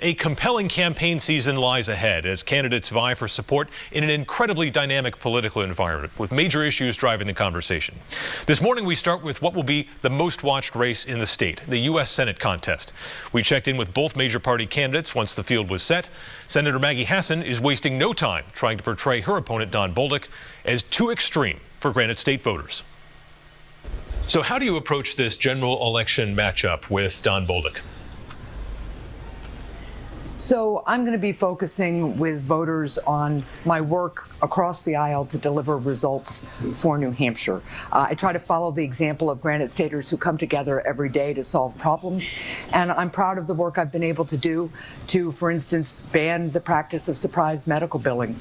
A compelling campaign season lies ahead as candidates vie for support in an incredibly dynamic political environment with major issues driving the conversation. This morning we start with what will be the most watched race in the state, the U.S. Senate contest. We checked in with both major party candidates once the field was set. Senator Maggie Hassan is wasting no time trying to portray her opponent Don Bolduc as too extreme for Granite State voters. So how do you approach this general election matchup with Don Bolduc? So I'm going to be focusing with voters on my work across the aisle to deliver results for New Hampshire. I try to follow the example of Granite Staters who come together every day to solve problems. And I'm proud of the work I've been able to do to, for instance, ban the practice of surprise medical billing,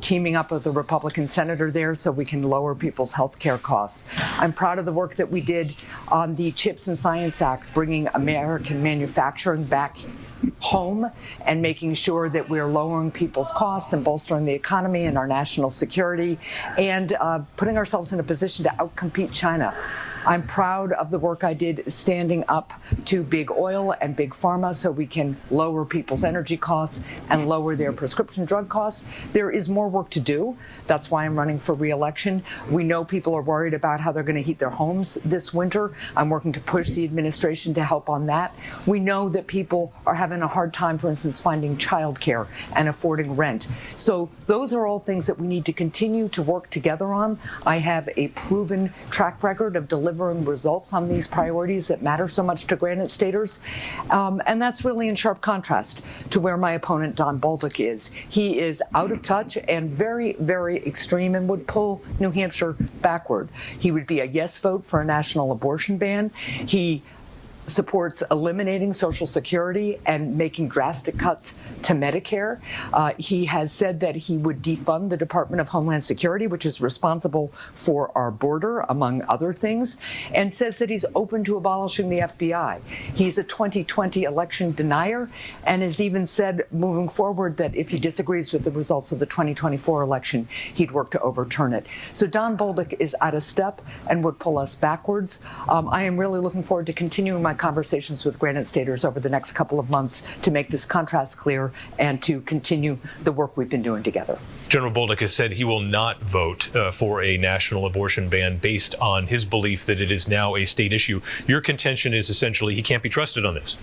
teaming up with a Republican senator there so we can lower people's health care costs. I'm proud of the work that we did on the CHIPS and Science Act, bringing American manufacturing back home and making sure that we're lowering people's costs and bolstering the economy and our national security and putting ourselves in a position to outcompete China. I'm proud of the work I did standing up to big oil and big pharma so we can lower people's energy costs and lower their prescription drug costs. There is more work to do. That's why I'm running for re-election. We know people are worried about how they're going to heat their homes this winter. I'm working to push the administration to help on that. We know that people are having a hard time, for instance, finding childcare and affording rent. So those are all things that we need to continue to work together on. I have a proven track record of delivering results on these priorities that matter so much to Granite Staters. And that's really in sharp contrast to where my opponent, Don Bolduc, is. He is out of touch and very, very extreme and would pull New Hampshire backward. He would be a yes vote for a national abortion ban. He supports eliminating Social Security and making drastic cuts to Medicare. He has said that he would defund the Department of Homeland Security, which is responsible for our border, among other things, and says that he's open to abolishing the FBI. He's a 2020 election denier and has even said moving forward that if he disagrees with the results of the 2024 election, he'd work to overturn it. So Don Bolduc is out of step and would pull us backwards. I am really looking forward to continuing my conversations with Granite Staters over the next couple of months to make this contrast clear and to continue the work we've been doing together. General Bolduc has said he will not vote for a national abortion ban based on his belief that it is now a state issue. Your contention is essentially he can't be trusted on this.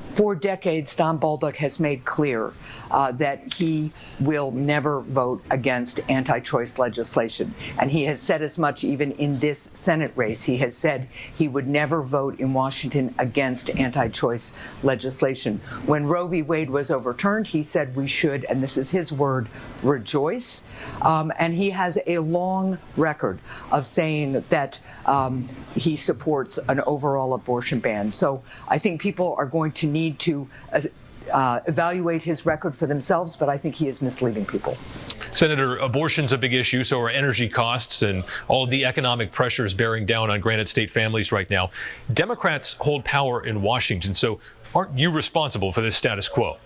For decades, Don Bolduc has made clear that he will never vote against anti-choice legislation. And he has said as much even in this Senate race. He has said he would never vote in Washington against anti-choice legislation. When Roe v. Wade was overturned, he said we should, and this is his word, rejoice. And he has a long record of saying that he supports an overall abortion ban. So I think people are going to need to evaluate his record for themselves, but I think he is misleading people. Senator, abortion's a big issue, so are energy costs and all of the economic pressures bearing down on Granite State families right now. Democrats hold power in Washington, so aren't you responsible for this status quo?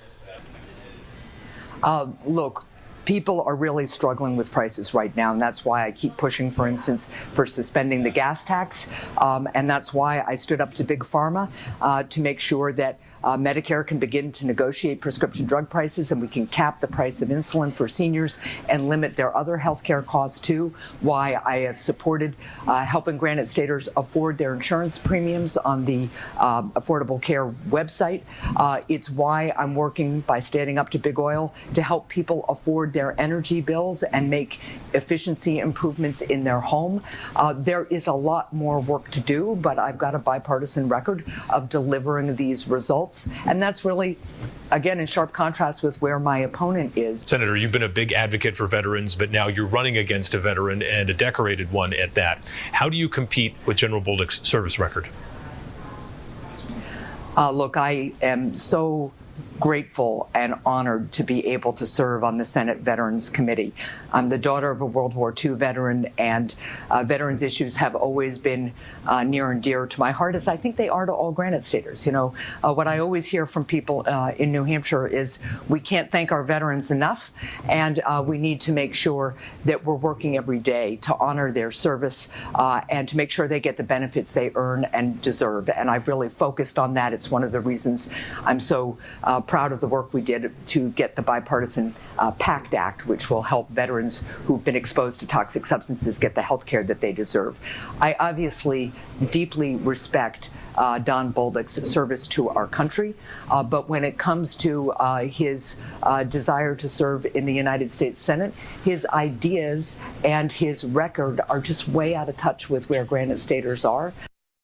Look, people are really struggling with prices right now, and that's why I keep pushing, for instance, for suspending the gas tax, and that's why I stood up to Big Pharma to make sure that Medicare can begin to negotiate prescription drug prices and we can cap the price of insulin for seniors and limit their other health care costs too. Why I have supported helping Granite Staters afford their insurance premiums on the Affordable Care website. It's why I'm working by standing up to big oil to help people afford their energy bills and make efficiency improvements in their home. There is a lot more work to do, but I've got a bipartisan record of delivering these results. And that's really, again, in sharp contrast with where my opponent is. Senator, you've been a big advocate for veterans, but now you're running against a veteran and a decorated one at that. How do you compete with General Bolduc's service record? Look, I am so grateful and honored to be able to serve on the Senate Veterans Committee. I'm the daughter of a World War II veteran, and veterans issues have always been near and dear to my heart, as I think they are to all Granite Staters. You know, what I always hear from people in New Hampshire is we can't thank our veterans enough, and we need to make sure that we're working every day to honor their service and to make sure they get the benefits they earn and deserve. And I've really focused on that. It's one of the reasons I'm so proud of the work we did to get the bipartisan PACT Act, which will help veterans who've been exposed to toxic substances get the health care that they deserve. I obviously deeply respect Don Bolduc's service to our country, but when it comes to his desire to serve in the United States Senate, his ideas and his record are just way out of touch with where Granite Staters are.